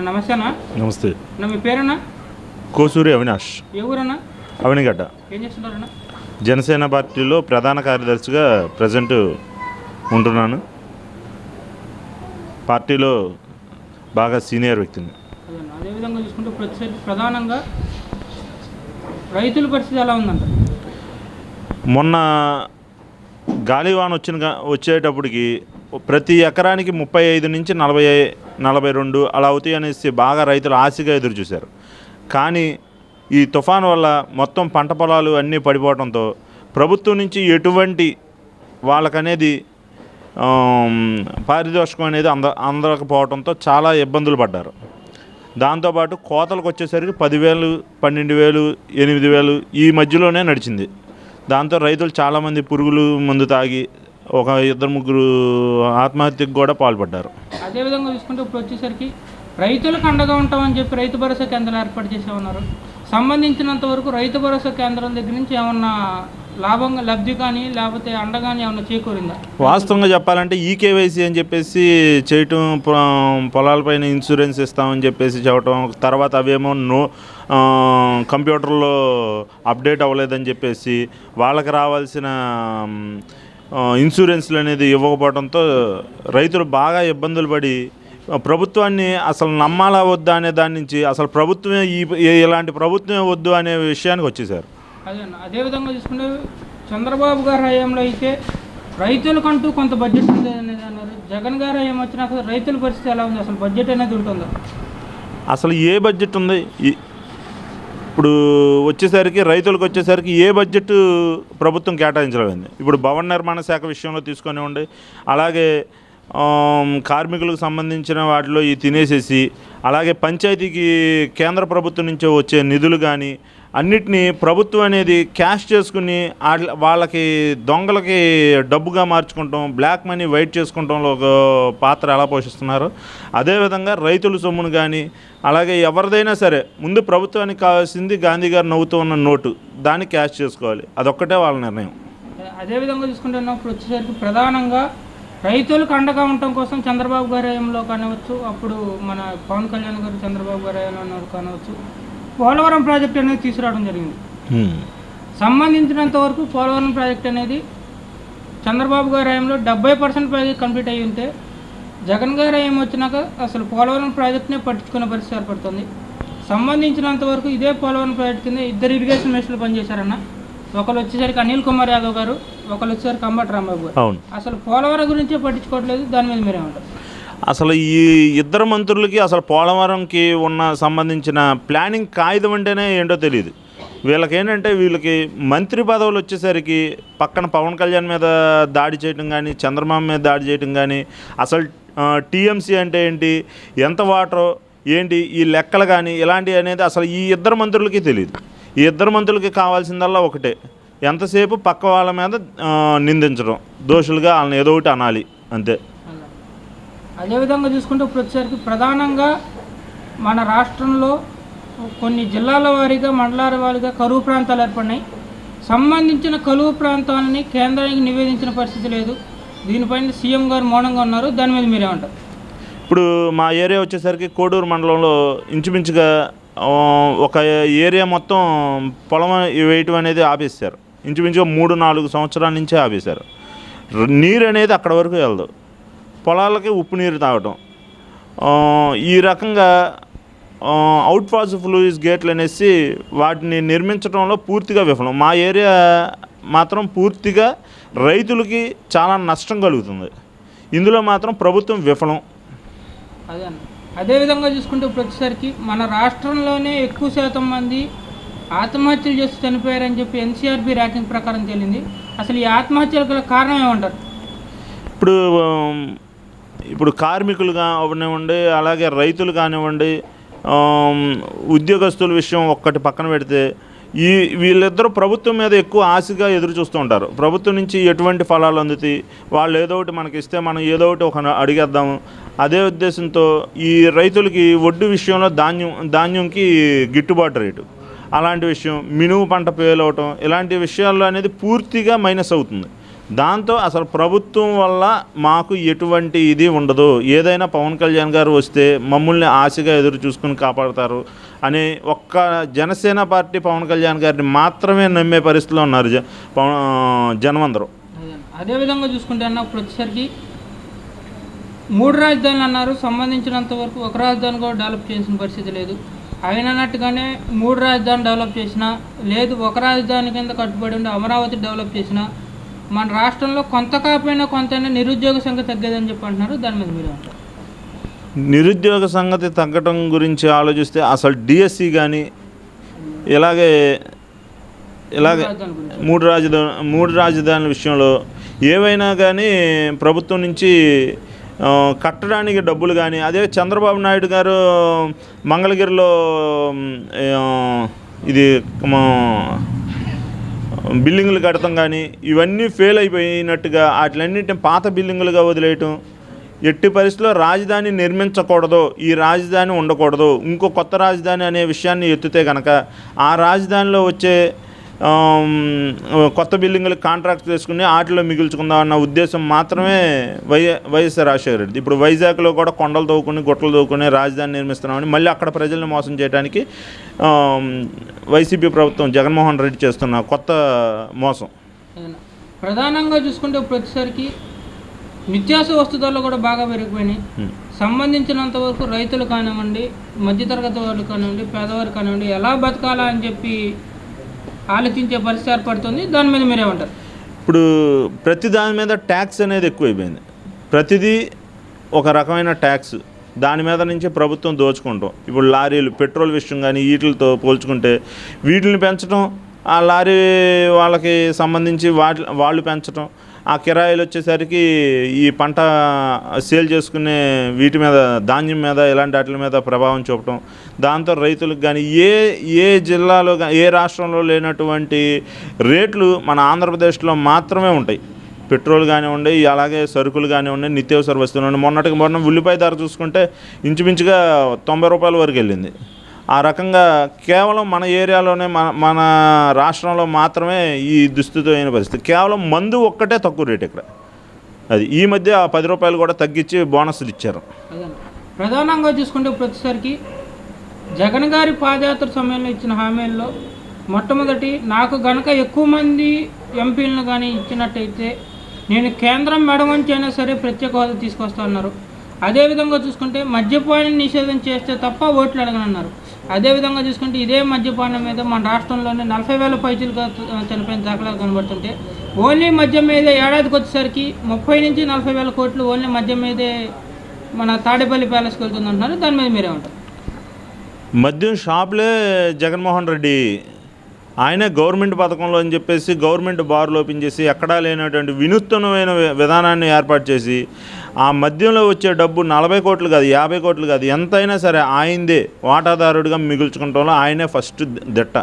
నమస్తే అన్న. నమస్తే. మీ పేరన్నా? కోసూరి అవినాష్. ఏ ఊరన్నా? అవనిగడ్డ. ఏం చేస్తున్నారన్నా? జనసేన పార్టీలో ప్రధాన కార్యదర్శిగా ప్రజెంట్ ఉంటున్నాను. పార్టీలో బాగా సీనియర్ వ్యక్తిని. అదేవిధంగా చూసుకుంటే ప్రధానంగా రైతుల పరిస్థితి ఎలా ఉందంట? మొన్న గాలివాన వచ్చేటప్పటికి ప్రతి ఎకరానికి 35 నుంచి 42 అలా అవుతాయి అనేసి బాగా రైతులు ఆశగా ఎదురు చూశారు. కానీ ఈ తుఫాను వల్ల మొత్తం పంట పొలాలు అన్నీ పడిపోవడంతో ప్రభుత్వం నుంచి ఎటువంటి వాళ్ళకనేది పారితోషికం అనేది అందకపోవడంతో చాలా ఇబ్బందులు పడ్డారు. దాంతోపాటు కోతలకు వచ్చేసరికి 10,000, 12,000, 8,000 ఈ మధ్యలోనే నడిచింది. దాంతో రైతులు చాలామంది పురుగులు మందు తాగి ఒక 2-3 ఆత్మహత్యకు కూడా పాల్పడ్డారు. అదేవిధంగా చూసుకుంటే ఇప్పుడు వచ్చేసరికి రైతులకు అండగా ఉంటామని చెప్పి రైతు భరోసా కేంద్రాలు ఏర్పాటు చేసేమన్నారు. సంబంధించినంత వరకు రైతు భరోసా కేంద్రం దగ్గర నుంచి ఏమన్నా లబ్ధి కానీ లేకపోతే అండ కానీ ఏమన్నా చేకూరిందా? వాస్తవంగా చెప్పాలంటే ఈకేవైసీ అని చెప్పేసి చేయటం, పొలాలపైన ఇన్సూరెన్స్ ఇస్తామని చెప్పేసి చెప్పటం, తర్వాత అవేమో కంప్యూటర్లో అప్డేట్ అవ్వలేదని చెప్పేసి వాళ్ళకి రావాల్సిన ఇన్సూరెన్స్లు అనేది ఇవ్వకపోవడంతో రైతులు బాగా ఇబ్బందులు పడి ప్రభుత్వాన్ని అసలు నమ్మాలా వద్దా అనే దాని నుంచి అసలు ప్రభుత్వమే ఇలాంటి ప్రభుత్వమే వద్దు అనే విషయానికి వచ్చేసారు. అదేవిధంగా చూసుకుంటే చంద్రబాబు గారి హయాంలో అయితే రైతులకంటూ కొంత బడ్జెట్ ఉంది అనేది అన్నారు. జగన్ గారి హయాం వచ్చినాక రైతుల పరిస్థితి ఎలా ఉంది? అసలు బడ్జెట్ అనేది ఉంటుందా? అసలు ఏ బడ్జెట్ ఉంది? ఇప్పుడు రైతులకు వచ్చేసరికి ఏ బడ్జెట్ ప్రభుత్వం కేటాయించలేదండి. ఇప్పుడు భవన నిర్మాణ శాఖ విషయంలో తీసుకొనివ్వండి, అలాగే కార్మికులకు సంబంధించిన వాటిలో ఈ తినేసేసి, అలాగే పంచాయతీకి కేంద్ర ప్రభుత్వం నుంచి వచ్చే నిధులు కానీ అన్నిటినీ ప్రభుత్వం అనేది క్యాష్ చేసుకుని వాళ్ళకి దొంగలకి డబ్బుగా మార్చుకుంటాం, బ్లాక్ మనీ వైట్ చేసుకుంటాంలో ఒక పాత్ర ఎలా పోషిస్తున్నారు. అదేవిధంగా రైతుల సొమ్మును కానీ అలాగే ఎవరిదైనా సరే ముందు ప్రభుత్వానికి కావాల్సింది గాంధీ గారు నవ్వుతూ ఉన్న నోటు, దాన్ని క్యాష్ చేసుకోవాలి. అదొక్కటే వాళ్ళ నిర్ణయం. అదేవిధంగా చూసుకుంటున్నప్పుడు వచ్చేసరికి ప్రధానంగా రైతులకు అండగా ఉండటం కోసం చంద్రబాబు గారి హయాంలో కానివచ్చు, అప్పుడు మన పవన్ కళ్యాణ్ గారు చంద్రబాబు గారి హయాంలో కానివచ్చు, పోలవరం ప్రాజెక్ట్ అనేది తీసుకురావడం జరిగింది. సంబంధించినంత వరకు పోలవరం ప్రాజెక్ట్ అనేది చంద్రబాబు గారి హయాంలో 70% పైగా కంప్లీట్ అయ్యి ఉంటే, జగన్ గారి హయాం వచ్చినాక అసలు పోలవరం ప్రాజెక్ట్నే పట్టించుకునే పరిస్థితి ఏర్పడుతుంది. సంబంధించినంత వరకు ఇదే పోలవరం ప్రాజెక్ట్ కింద 2 ఇరిగేషన్ మినిస్టర్లు పనిచేశారన్న. ఒకరు వచ్చేసరికి అనిల్ కుమార్ యాదవ్ గారు, ఒకరు వచ్చేసరికి అంబటి రాంబాబు గారు. అవును. అసలు పోలవరం గురించే పట్టించుకోవట్లేదు. దాని మీద మీరేమంటారు? అసలు ఈ ఇద్దరు మంత్రులకి అసలు పోలవరంకి సంబంధించిన ప్లానింగ్ కాగితం అంటేనే ఏంటో తెలియదు. వీళ్ళకి మంత్రి పదవులు వచ్చేసరికి పక్కన పవన్ కళ్యాణ్ మీద దాడి చేయడం కానీ, చంద్రబాబు మీద దాడి చేయడం కానీ, అసలు టీఎంసీ అంటే ఏంటి, ఎంత వాటరో ఏంటి, ఈ లెక్కలు కానీ ఇలాంటివి అనేది అసలు ఈ ఇద్దరు మంత్రులకి తెలియదు. ఈ ఇద్దరు మంత్రులకి కావాల్సిందల్లా ఒకటే, ఎంతసేపు పక్క వాళ్ళ మీద నిందించడం, దోషులుగా వాళ్ళని ఏదో ఒకటి అనాలి, అంతే. అదేవిధంగా చూసుకుంటే ఇప్పుడు వచ్చేసరికి ప్రధానంగా మన రాష్ట్రంలో కొన్ని జిల్లాల వారీగా, మండలాల వారీగా కరువు ప్రాంతాలు ఏర్పడినాయి. సంబంధించిన కరువు ప్రాంతాలని కేంద్రానికి నివేదించిన పరిస్థితి లేదు. దీనిపైన సీఎం గారు మౌనంగా ఉన్నారు. దాని మీద మీరేమంటారు? ఇప్పుడు మా ఏరియా వచ్చేసరికి కోడూరు మండలంలో ఇంచుమించుగా ఒక ఏరియా మొత్తం పొలం వేయటం అనేది ఆపేశారు. ఇంచుమించుగా 3-4 సంవత్సరాల నుంచే ఆపేశారు. నీరు అనేది అక్కడ వరకు వెళ్ళదు. పొలాలకి ఉప్పు నీరు తాగటం, ఈ రకంగా అవుట్ఫాల్స్ ఫ్లూయిస్ గేట్లు అనేసి వాటిని నిర్మించడంలో పూర్తిగా విఫలం. మా ఏరియా మాత్రం పూర్తిగా రైతులకి చాలా నష్టం కలుగుతుంది. ఇందులో మాత్రం ప్రభుత్వం విఫలం. అదేవిధంగా చూసుకుంటే ఇప్పుడు వచ్చేసరికి మన రాష్ట్రంలోనే ఎక్కువ శాతం మంది ఆత్మహత్యలు చేసి చనిపోయారని చెప్పి ఎన్సీఆర్బీ ర్యాంకింగ్ ప్రకారం తేలింది. అసలు ఈ ఆత్మహత్యలకు గల కారణం ఏమంటారు? ఇప్పుడు కార్మికులు కానివ్వండి, అలాగే రైతులు కానివ్వండి, ఉద్యోగస్తుల విషయం ఒక్కటి పక్కన పెడితే వీళ్ళిద్దరూ ప్రభుత్వం మీద ఎక్కువ ఆశగా ఎదురు చూస్తూ ఉంటారు. ప్రభుత్వం నుంచి ఎటువంటి ఫలాలు అందుతాయి, వాళ్ళు ఏదో ఒకటి మనకి ఇస్తే మనం ఏదో ఒకటి అడిగేద్దాము, అదే ఉద్దేశంతో ఈ రైతులకి ఒడ్డు విషయంలో ధాన్యంకి గిట్టుబాటు రేటు, అలాంటి విషయం, మినుము పంట పేలవటం, ఇలాంటి విషయాల్లో అనేది పూర్తిగా మైనస్ అవుతుంది. దాంతో అసలు ప్రభుత్వం వల్ల మాకు ఎటువంటి ఇది ఉండదు, ఏదైనా పవన్ కళ్యాణ్ గారు వస్తే మమ్మల్ని ఆశగా ఎదురు చూసుకుని కాపాడతారు అని ఒక్క జనసేన పార్టీ పవన్ కళ్యాణ్ గారిని మాత్రమే నమ్మే పరిస్థితిలో ఉన్నారు జనం అందరూ. అదేవిధంగా చూసుకుంటే అన్న ఇప్పుడు వచ్చేసరికి 3 రాజధానులు అన్నారు, సంబంధించినంత వరకు ఒక రాజధాని కూడా డెవలప్ చేసిన పరిస్థితి లేదు. అయినట్టుగానే 3 రాజధాని డెవలప్ చేసినా లేదు, ఒక రాజధాని కింద కట్టుబడి ఉండి అమరావతి డెవలప్ చేసినా మన రాష్ట్రంలో కొంత కాకపోయినా కొంత నిరుద్యోగ సంఖ్య తగ్గేదని చెప్పి అంటున్నారు. దాని మీద మీరు అంటారు? నిరుద్యోగ సంగతి తగ్గటం గురించి ఆలోచిస్తే అసలు డిఎస్సి కానీ ఇలాగే మూడు రాజధానుల విషయంలో ఏవైనా కానీ ప్రభుత్వం నుంచి కట్టడానికి డబ్బులు కానీ, అదే చంద్రబాబు నాయుడు గారు మంగళగిరిలో ఇది బిల్డింగులు కడతాం కానీ ఇవన్నీ ఫెయిల్ అయిపోయినట్టుగా వాటిలన్నింటిని పాత బిల్డింగులుగా వదిలేయటం, ఎట్టి పరిస్థితుల్లో రాజధాని నిర్మించకూడదు, ఈ రాజధాని ఉండకూడదు, ఇంకో కొత్త రాజధాని అనే విషయాన్ని ఎత్తితే కనుక ఆ రాజధానిలో వచ్చే కొత్త బిల్డింగులకు కాంట్రాక్ట్ చేసుకుని వాటిలో మిగుల్చుకుందాం అన్న ఉద్దేశం మాత్రమే వైఎస్ఆర్ రాజశేఖర రెడ్డి. ఇప్పుడు వైజాగ్లో కూడా కొండలు తవ్వుకుని గుట్టలు తవ్వుకుని రాజధాని నిర్మిస్తున్నామని మళ్ళీ అక్కడ ప్రజల్ని మోసం చేయడానికి వైసీపీ ప్రభుత్వం జగన్మోహన్ రెడ్డి చేస్తున్న కొత్త మోసం. ప్రధానంగా చూసుకుంటే ఇప్పుడు వచ్చేసరికి నిత్యావసర వస్తువులు కూడా బాగా పెరిగిపోయినాయి. సంబంధించినంత వరకు రైతులు కానివ్వండి, మధ్యతరగతి వాళ్ళు కానివ్వండి, పేదవారు కానివ్వండి, ఎలా బతకాలా అని చెప్పి ఆలోచించే పరిస్థితి ఏర్పడుతుంది. దాని మీద మీరేమంటారు? ఇప్పుడు ప్రతి దాని మీద ట్యాక్స్ అనేది ఎక్కువైపోయింది. ప్రతిదీ ఒక రకమైన ట్యాక్స్, దాని మీద నుంచి ప్రభుత్వం దోచుకుంటాం. ఇప్పుడు లారీలు పెట్రోల్ విషయం కానీ వీటితో పోల్చుకుంటే వీటిని పెంచడం, ఆ లారీ వాళ్ళకి సంబంధించి వాళ్ళు పెంచడం, ఆ కిరాయిలు వచ్చేసరికి ఈ పంట సేల్ చేసుకునే వీటి మీద, ధాన్యం మీద, ఇలాంటి వాటి మీద ప్రభావం చూపటం, దాంతో రైతులకు కానీ ఏ జిల్లాలో ఏ రాష్ట్రంలో లేనటువంటి రేట్లు మన ఆంధ్రప్రదేశ్లో మాత్రమే ఉంటాయి. పెట్రోల్ కానివ్వండి, అలాగే సరుకులు కానివ్వండి, నిత్యావసర వస్తువులు. మొన్న ఉల్లిపాయ ధర చూసుకుంటే ఇంచుమించుగా 90 రూపాయల వరకు వెళ్ళింది. ఆ రకంగా కేవలం మన ఏరియాలోనే మన రాష్ట్రంలో మాత్రమే ఈ దుస్థితి అయిన పరిస్థితి. కేవలం మందు ఒక్కటే తక్కువ రేటు ఇక్కడ. అది ఈ మధ్య 10 రూపాయలు కూడా తగ్గించి బోనస్లు ఇచ్చారు. ప్రధానంగా చూసుకుంటే ప్రతిసారికి జగన్ గారి పాదయాత్ర సమయంలో ఇచ్చిన హామీల్లో మొట్టమొదటి, నాకు గనక ఎక్కువ మంది ఎంపీలను కానీ ఇచ్చినట్టయితే నేను కేంద్రం మెడవంచి అయినా సరే ప్రత్యేక హోదా తీసుకొస్తా అన్నారు. అదేవిధంగా చూసుకుంటే మద్యపానం నిషేధం చేస్తే తప్ప ఓట్లు అడగనన్నారు. అదేవిధంగా చూసుకుంటే ఇదే మద్యపానం మీద మన రాష్ట్రంలోనే 40,000 పైచీలుగా చనిపోయిన దాఖలాలు కనబడుతుంటే ఓన్లీ మద్యం మీదే ఏడాదికి వచ్చేసరికి 30 నుంచి 40,000 కోట్లు ఓన్లీ మద్యం మీదే మన తాడేపల్లి ప్యాలెస్కి వెళ్తుంది అంటున్నారు. దాని మీద మీరేమంటారు? మద్యం షాపులే జగన్మోహన్ రెడ్డి ఆయనే గవర్నమెంట్ పథకంలో అని చెప్పేసి గవర్నమెంట్ బార్లు ఓపెన్ చేసి ఎక్కడా లేనటువంటి వినూత్నమైన విధానాన్ని ఏర్పాటు చేసి ఆ మద్యంలో వచ్చే డబ్బు 40 కోట్లు కాదు, 50 కోట్లు కాదు, ఎంతైనా సరే ఆయనదే వాటాదారుడిగా మిగుల్చుకుంటాలో ఆయనే ఫస్ట్ దిట్ట.